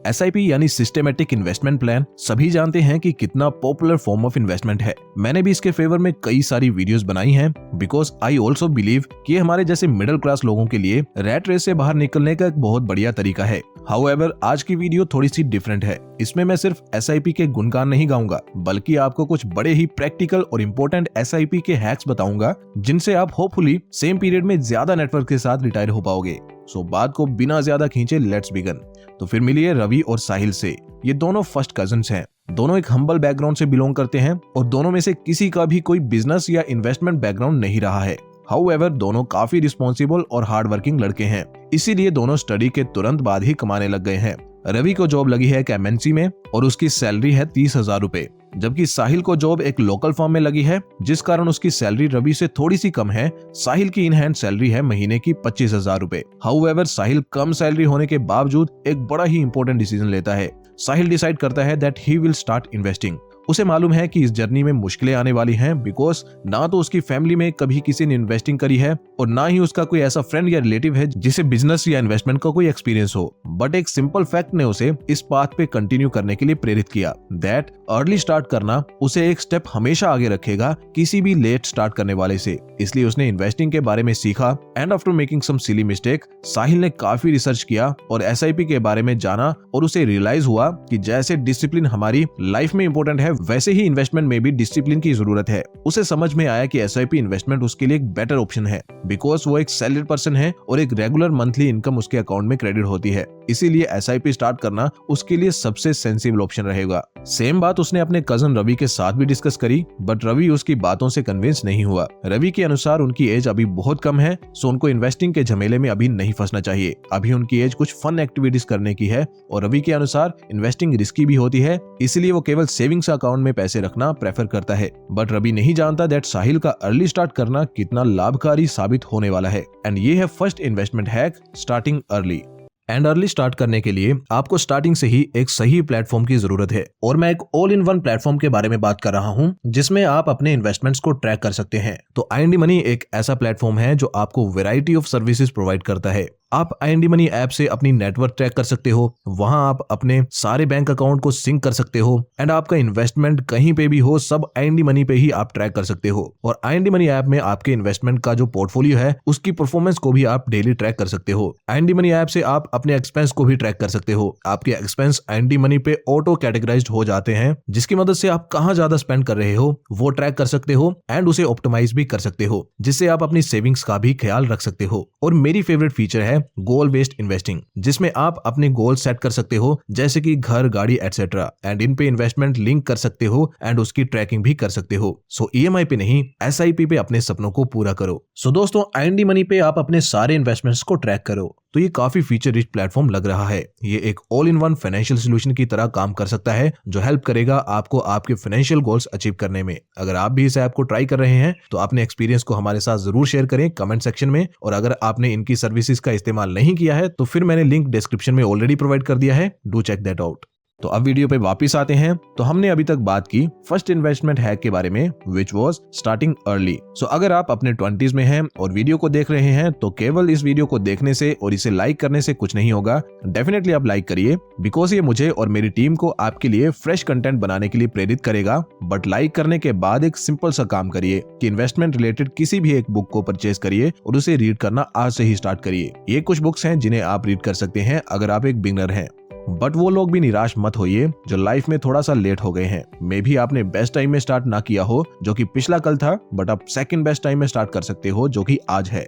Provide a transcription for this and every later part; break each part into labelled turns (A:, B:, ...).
A: SIP यानी systematic investment plan सभी जानते हैं कि कितना पॉपुलर फॉर्म ऑफ इन्वेस्टमेंट है। मैंने भी इसके फेवर में कई सारी वीडियोस बनाई हैं बिकॉज आई ऑल्सो बिलीव कि हमारे जैसे मिडिल क्लास लोगों के लिए रैट रेस से बाहर निकलने का एक बहुत बढ़िया तरीका है। हाउएवर आज की वीडियो थोड़ी सी डिफरेंट है। इसमें मैं सिर्फ एसआईपी के गुणगान नहीं गाऊंगा बल्कि आपको कुछ बड़े ही प्रैक्टिकल और इम्पोर्टेंट एसआईपी के हैक्स बताऊंगा जिनसे आप होपफुली सेम पीरियड में ज्यादा नेटवर्क के साथ रिटायर हो पाओगे। सो बात को बिना ज्यादा खींचे लेट्स बिगन। तो फिर मिलिए रवि और साहिल से। ये दोनों फर्स्ट कजिन्स हैं। दोनों एक हम्बल बैकग्राउंड से बिलोंग करते हैं और दोनों में से किसी का भी कोई बिजनेस या इन्वेस्टमेंट बैकग्राउंड नहीं रहा है। हाउएवर दोनों काफी रिस्पॉन्सिबल और हार्ड वर्किंग लड़के हैं, इसीलिए दोनों स्टडी के तुरंत बाद ही कमाने लग गए हैं। रवि को जॉब लगी है एक एमएनसी में और उसकी सैलरी है 30,000 रुपए, जबकि साहिल को जॉब एक लोकल फर्म में लगी है जिस कारण उसकी सैलरी रवि से थोड़ी सी कम है। साहिल की इन हैंड सैलरी है महीने की 25,000 रुपए। हाउएवर साहिल कम सैलरी होने के बावजूद एक बड़ा ही इंपॉर्टेंट डिसीजन लेता है। साहिल डिसाइड करता है that he will start investing. उसे मालूम है कि इस जर्नी में मुश्किलें आने वाली हैं बिकॉज ना तो उसकी फैमिली में कभी किसी ने इन्वेस्टिंग करी है और ना ही उसका कोई ऐसा फ्रेंड या रिलेटिव है जिसे बिजनेस या इन्वेस्टमेंट का कोई एक्सपीरियंस हो। बट एक सिंपल फैक्ट ने उसे इस पाथ पे कंटिन्यू करने के लिए प्रेरित किया दैट अर्ली स्टार्ट करना उसे एक स्टेप हमेशा आगे रखेगा किसी भी लेट स्टार्ट करने वाले से। इसलिए उसने इन्वेस्टिंग के बारे में सीखा and after making some silly mistake Sahil ने काफी रिसर्च किया और एसआईपी के बारे में जाना और उसे रियलाइज हुआ कि जैसे डिसिप्लिन हमारी लाइफ में इंपॉर्टेंट है वैसे ही इन्वेस्टमेंट में भी डिसिप्लिन की जरूरत है। उसे समझ में आया कि एसआईपी इन्वेस्टमेंट उसके लिए एक बेटर ऑप्शन है बिकॉज वो एक सैलरीड पर्सन है और एक रेगुलर मंथली इनकम उसके अकाउंट में क्रेडिट होती है। इसीलिए एसआईपी स्टार्ट करना उसके लिए सबसे सेंसिबल ऑप्शन रहेगा। सेम बात उसने अपने कजन रवि के साथ भी डिस्कस करी बट रवि उसकी बातों से कन्विंस नहीं हुआ। रवि के अनुसार उनकी एज अभी बहुत कम है सो उनको इन्वेस्टिंग के झमेले में अभी नहीं फंसना चाहिए। अभी उनकी एज कुछ फन एक्टिविटीज करने की है और रवि के अनुसार इन्वेस्टिंग रिस्की भी होती है, इसलिए वो केवल सेविंग्स अकाउंट में पैसे रखना प्रेफर करता है। बट रवि नहीं जानता दैट साहिल का अर्ली स्टार्ट करना कितना लाभकारी साबित होने वाला है। एंड ये है first investment hack, starting early. And early start करने के लिए आपको स्टार्टिंग से ही एक सही प्लेटफॉर्म की जरूरत है और मैं एक ऑल इन वन प्लेटफॉर्म के बारे में बात कर रहा हूं जिसमें आप अपने इन्वेस्टमेंट्स को ट्रैक कर सकते हैं। तो आईएनडी मनी एक ऐसा प्लेटफॉर्म है जो आपको वैरायटी ऑफ सर्विसेज प्रोवाइड करता है। आप आईएनडी मनी ऐप से अपनी नेटवर्क ट्रैक कर सकते हो, वहां आप अपने सारे बैंक अकाउंट को सिंक कर सकते हो एंड आपका इन्वेस्टमेंट कहीं पे भी हो सब आईएनडी मनी पे ही आप ट्रैक कर सकते हो। और आईएनडी मनी ऐप में आपके इन्वेस्टमेंट का जो पोर्टफोलियो है उसकी परफॉर्मेंस को भी आप डेली ट्रैक कर सकते हो। आईएनडी मनी ऐप से आप अपने एक्सपेंस को भी ट्रैक कर सकते हो। आपके एक्सपेंस आईएनडी मनी पे ऑटो कैटेगराइज्ड हो जाते हैं जिसकी मदद से आप कहां ज्यादा स्पेंड कर रहे हो वो ट्रैक कर सकते हो एंड उसे ऑप्टिमाइज भी कर सकते हो जिससे आप अपनी सेविंग्स का भी ख्याल रख सकते हो। और मेरी फेवरेट फीचर है गोल बेस्ड इन्वेस्टिंग जिसमें आप अपने गोल सेट कर सकते हो जैसे कि घर, गाड़ी एटसेट्रा एंड इन पे इन्वेस्टमेंट लिंक कर सकते हो एंड उसकी ट्रैकिंग भी कर सकते हो। सो ईएमआई पे नहीं एसआईपी पे अपने सपनों को पूरा करो। सो दोस्तों आईएनडी मनी पे आप अपने सारे इन्वेस्टमेंट्स को ट्रैक करो। तो ये काफी फीचर रिच प्लेटफॉर्म लग रहा है। ये एक all in one financial solution की तरह काम कर सकता है जो हेल्प करेगा आपको आपके फाइनेंशियल गोल्स अचीव करने में। अगर आप भी इस ऐप को ट्राई कर रहे हैं तो अपने एक्सपीरियंस को हमारे साथ जरूर शेयर करें कमेंट सेक्शन में। और अगर आपने इनकी सर्विसेज का इस्तेमाल नहीं किया है तो फिर मैंने लिंक डिस्क्रिप्शन में ऑलरेडी प्रोवाइड कर दिया है, डू चेक दैट आउट। तो अब वीडियो पे वापस आते हैं। तो हमने अभी तक बात की फर्स्ट इन्वेस्टमेंट हैक के बारे में विच वाज स्टार्टिंग अर्ली। सो अगर आप अपने 20s में हैं और वीडियो को देख रहे हैं तो केवल इस वीडियो को देखने से और इसे लाइक करने से कुछ नहीं होगा। डेफिनेटली आप लाइक करिए बिकॉज ये मुझे और मेरी टीम को आपके लिए फ्रेश कंटेंट बनाने के लिए प्रेरित करेगा। बट लाइक करने के बाद एक सिंपल सा काम करिए कि इन्वेस्टमेंट रिलेटेड किसी भी एक बुक को परचेज करिए और उसे रीड करना आज से ही स्टार्ट करिए। ये कुछ बुक्स हैं जिन्हें आप रीड कर सकते हैं अगर आप एक बिगिनर हैं। बट वो लोग भी निराश मत होइए जो लाइफ में थोड़ा सा लेट हो गए हैं। मे भी आपने बेस्ट टाइम में स्टार्ट ना किया हो जो कि पिछला कल था, बट आप सेकंड बेस्ट टाइम में स्टार्ट कर सकते हो जो कि आज है।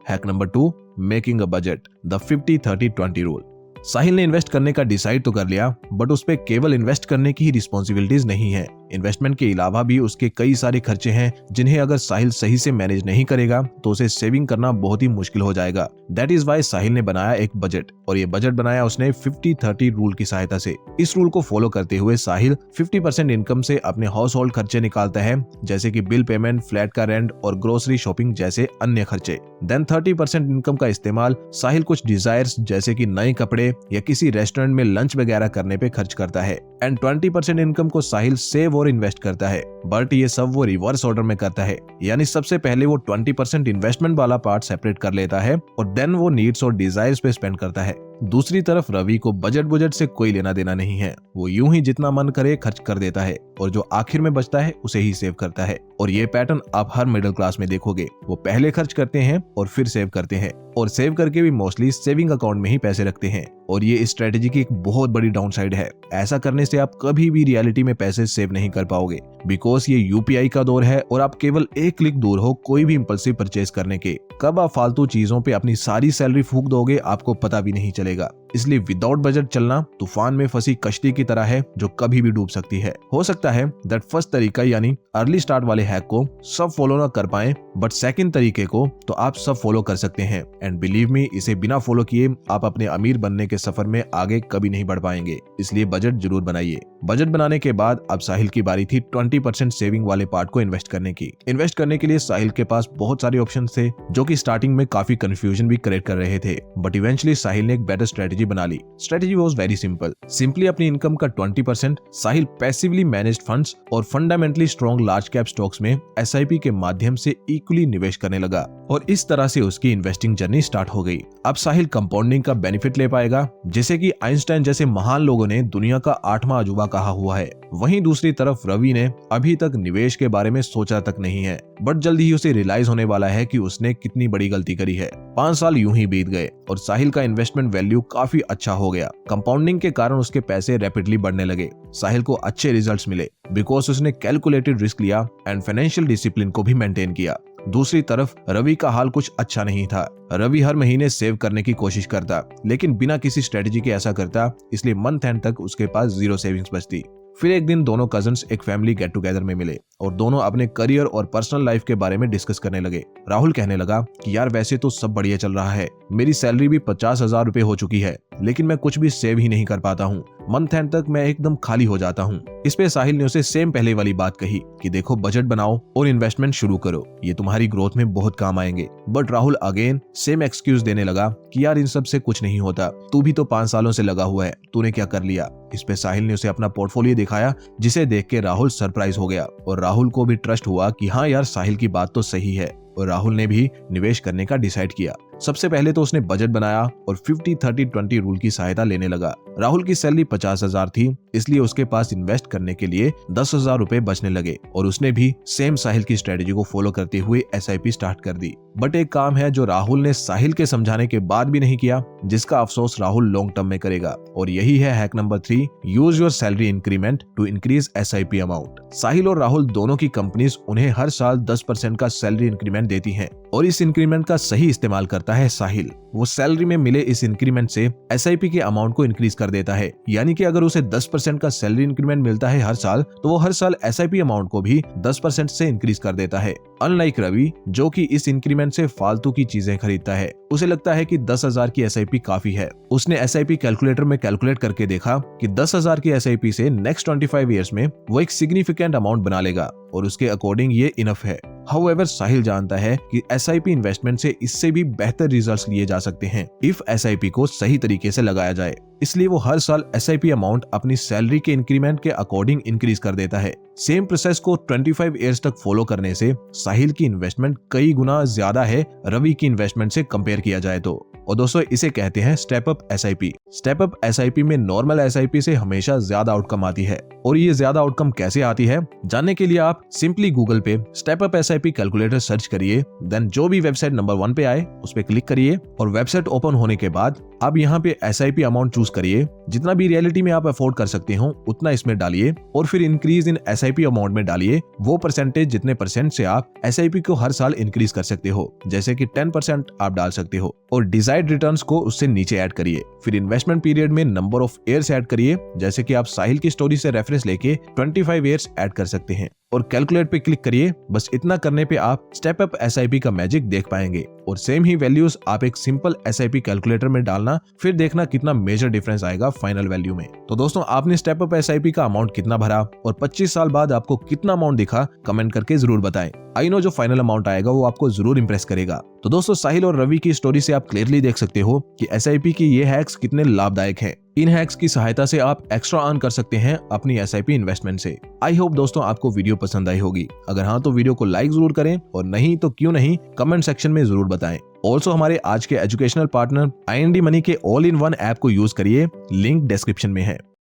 A: Hack number 2, making a budget, the 50-30-20 rule. Sahil ने इन्वेस्ट करने का डिसाइड तो कर लिया बट उस पे केवल इन्वेस्ट करने की ही रिस्पॉन्सिबिलिटीज नहीं है। इन्वेस्टमेंट के अलावा भी उसके कई सारे खर्चे हैं जिन्हें अगर साहिल सही से मैनेज नहीं करेगा तो उसे सेविंग करना बहुत ही मुश्किल हो जाएगा। दैट इज वाई साहिल ने बनाया एक बजट और ये बजट बनाया उसने 50-30 रूल की सहायता से। इस रूल को फॉलो करते हुए साहिल 50% इनकम से अपने हाउस होल्ड खर्चे निकालता है जैसे कि बिल पेमेंट, फ्लैट का रेंट और ग्रोसरी शॉपिंग जैसे अन्य खर्चे। देन 30% इनकम का इस्तेमाल साहिल कुछ डिजायर्स जैसे कि नए कपड़े या किसी रेस्टोरेंट में लंच वगैरह करने पे खर्च करता है। एंड 20% इनकम को साहिल सेव और इन्वेस्ट करता है। बट ये सब वो रिवर्स ऑर्डर में करता है, यानी सबसे पहले वो 20% इन्वेस्टमेंट वाला पार्ट सेपरेट कर लेता है और देन वो नीड्स और डिजायर्स पे स्पेंड करता है। दूसरी तरफ रवि को बजट से कोई लेना देना नहीं है। वो यूं ही जितना मन करे खर्च कर देता है और जो आखिर में बचता है उसे ही सेव करता है। और ये पैटर्न आप हर मिडिल क्लास में देखोगे। वो पहले खर्च करते हैं और फिर सेव करते हैं, और सेव करके भी मोस्टली सेविंग अकाउंट में ही पैसे रखते हैं। और ये इस स्ट्रेटेजी की एक बहुत बड़ी डाउनसाइड है। ऐसा करने से आप कभी भी रियलिटी में पैसे सेव नहीं कर पाओगे, बिकॉज ये यूपीआई का दौर है और आप केवल एक क्लिक दूर हो कोई भी इंपल्सिव परचेज करने के। कब आप फालतू चीजों पे अपनी सारी सैलरी फूंक दोगे आपको पता भी नहीं चलेगा। इसलिए विदाउट बजट चलना तूफान में फंसी कश्ती की तरह है जो कभी भी डूब सकती है। हो सकता है दैट फर्स्ट तरीका यानी अर्ली स्टार्ट वाले हैक को सब फॉलो ना कर पाए, बट सेकंड तरीके को तो आप सब फॉलो कर सकते हैं। एंड बिलीव मी, इसे बिना फॉलो किए आप अपने अमीर बनने के सफर में आगे कभी नहीं बढ़ पाएंगे। इसलिए बजट जरूर बनाइए। बजट बनाने के बाद अब साहिल की बारी थी 20% सेविंग वाले पार्ट को इन्वेस्ट करने की। इन्वेस्ट करने के लिए साहिल के पास बहुत सारे ऑप्शन थे जो कि स्टार्टिंग में काफी कंफ्यूजन भी क्रिएट कर रहे थे, बट इवेंचुअली साहिल ने एक बेटर स्ट्रेटेजी बना ली। Strategy was very simple. Simply अपनी इनकम का 20% साहिल पैसिवली मैनेज्ड फंड्स और fundamentally strong large cap stocks में एसआईपी के माध्यम से इक्वली निवेश करने लगा, और इस तरह से उसकी इन्वेस्टिंग जर्नी स्टार्ट हो गई। अब साहिल कंपाउंडिंग का बेनिफिट ले पाएगा, जैसे कि आइंस्टाइन जैसे महान लोगों ने दुनिया का 8वां अजूबा कहा हुआ है। वहीं दूसरी तरफ रवि ने अभी तक निवेश के बारे में सोचा तक नहीं है, बट जल्दी ही उसे रियलाइज होने वाला है कि उसने कितनी बड़ी गलती करी है। 5 साल यूं ही बीत गए और साहिल का इन्वेस्टमेंट वैल्यू काफी अच्छा हो गया। कंपाउंडिंग के कारण उसके पैसे रैपिडली बढ़ने लगे। साहिल को अच्छे रिजल्ट्स मिले बिकॉज उसने कैलकुलेटेड रिस्क लिया एंड फाइनेंशियल डिसिप्लिन को भी मेंटेन किया। दूसरी तरफ रवि का हाल कुछ अच्छा नहीं था। रवि हर महीने सेव करने की कोशिश करता, लेकिन बिना किसी स्ट्रेटेजी के ऐसा करता, इसलिए मंथ एंड तक उसके पास 0 सेविंग्स बचती। फिर एक दिन दोनों कजन्स एक फैमिली गेट टुगेदर में मिले और दोनों अपने करियर और पर्सनल लाइफ के बारे में डिस्कस करने लगे। राहुल कहने लगा कि यार वैसे तो सब बढ़िया चल रहा है, मेरी सैलरी भी 50,000 रुपए हो चुकी है, लेकिन मैं कुछ भी सेव ही नहीं कर पाता हूँ। मंथ एंड तक मैं एकदम खाली हो जाता हूँ। इस पे साहिल ने उसे सेम पहले वाली बात कही कि देखो बजट बनाओ और इन्वेस्टमेंट शुरू करो, ये तुम्हारी ग्रोथ में बहुत काम आएंगे। But Rahul again same excuse देने लगा कि यार इन सब से कुछ नहीं होता, तू भी तो 5 सालों से लगा हुआ है, तूने क्या कर लिया। इस पे साहिल ने उसे अपना पोर्टफोलियो दिखाया, जिसे देख के राहुल सरप्राइज हो गया और राहुल को भी ट्रस्ट हुआ कि हाँ यार साहिल की बात तो सही है, और राहुल ने भी निवेश करने का डिसाइड किया। सबसे पहले तो उसने बजट बनाया और 50-30-20 रूल की सहायता लेने लगा। राहुल की सैलरी 50,000 थी, इसलिए उसके पास इन्वेस्ट करने के लिए 10,000 रुपए बचने लगे, और उसने भी सेम साहिल की स्ट्रेटेजी को फॉलो करते हुए एसआईपी स्टार्ट कर दी। बट एक काम है जो राहुल ने साहिल के समझाने के बाद भी नहीं किया, जिसका अफसोस राहुल लॉन्ग टर्म में करेगा, और यही है hack number 3, use your salary increment to increase SIP amount. Sahil और राहुल दोनों की कंपनीज उन्हें हर साल 10% का सैलरी इंक्रीमेंट देती हैं, और इस इंक्रीमेंट का सही इस्तेमाल करता है साहिल। वो सैलरी में मिले इस इंक्रीमेंट से एसआईपी के अमाउंट को इंक्रीज कर देता है, यानी कि अगर उसे 10% का सैलरी इंक्रीमेंट मिलता है हर साल, तो वो हर साल एसआईपी अमाउंट को भी 10% से इंक्रीज कर देता है। अनलाइक रवि, जो कि इस इंक्रीमेंट से फालतू की चीजें खरीदता है, उसे लगता है कि 10,000 की एसआईपी काफी है। उसने एसआईपी कैलकुलेटर में कैलकुलेट करके देखा कि 10,000 की एसआईपी से नेक्स्ट 25 ईयर्स में वो एक सिग्निफिकेंट अमाउंट बना लेगा, और उसके अकॉर्डिंग ये इनफ है। हाउएवर साहिल जानता है कि एसआईपी इन्वेस्टमेंट से इससे भी बेहतर रिजल्ट्स लिए जा सकते हैं इफ एसआईपी को सही तरीके से लगाया जाए। इसलिए वो हर साल एसआईपी अमाउंट अपनी सैलरी के इंक्रीमेंट के अकॉर्डिंग इंक्रीज कर देता है। सेम प्रोसेस को 25 इयर्स तक फॉलो करने से साहिल की इन्वेस्टमेंट कई गुना ज्यादा है रवि की इन्वेस्टमेंट से कंपेयर किया जाए तो। और दोस्तों इसे कहते हैं step up SIP. Step up SIP में नॉर्मल एसआईपी से हमेशा ज्यादा आउटकम आती है, और ये ज्यादा आउटकम कैसे आती है जानने के लिए आप सिंपली गूगल पे step up SIP calculator search करिए, देन जो भी वेबसाइट नंबर 1 पे आए उस पे क्लिक करिए, और वेबसाइट ओपन होने के बाद आप यहाँ पे एसआईपी अमाउंट चूज करिए। जितना भी रियलिटी में आप अफोर्ड कर सकते हो उतना इसमें डालिए, और फिर इंक्रीज इन एसआईपी अमाउंट में डालिए वो परसेंटेज जितने परसेंट से आप एसआईपी को हर साल इंक्रीज कर सकते हो, जैसे कि 10% आप डाल सकते हो, और डिजायर्ड रिटर्न्स को उससे नीचे ऐड करिए। फिर इन्वेस्टमेंट पीरियड में नंबर ऑफ ईयर्स ऐड करिए, जैसे कि आप साहिल की स्टोरी से रेफरेंस लेके 25 ईयर्स ऐड कर सकते हैं, और कैलकुलेट पे क्लिक करिए। बस इतना करने पे आप स्टेप अप एसआईपी का मैजिक देख पाएंगे, और सेम ही वैल्यूज आप एक सिंपल एसआईपी कैलकुलेटर में डालना, फिर देखना कितना मेजर डिफरेंस आएगा फाइनल वैल्यू में। तो दोस्तों आपने स्टेप अप एसआईपी का अमाउंट कितना भरा और 25 साल बाद आपको कितना अमाउंट दिखा, कमेंट करके जरूर बताएं। आई नो जो फाइनल अमाउंट आएगा वो आपको जरूर इंप्रेस करेगा। तो दोस्तों साहिल और रवि की स्टोरी से आप क्लियरली देख सकते हो कि एसआईपी की ये हैक्स कितने लाभदायक हैं। इन हैक्स की सहायता से आप एक्स्ट्रा अर्न कर सकते हैं अपनी SIP इन्वेस्टमेंट से। आई होप दोस्तों आपको वीडियो पसंद आई होगी। अगर हाँ तो वीडियो को लाइक जरूर करें और नहीं तो क्यों नहीं कमेंट सेक्शन में जरूर बताएं। ऑल्सो हमारे आज के एजुकेशनल पार्टनर IND मनी के ऑल इन वन ऐप को यूज करिए, लिंक डिस्क्रिप्शन में है।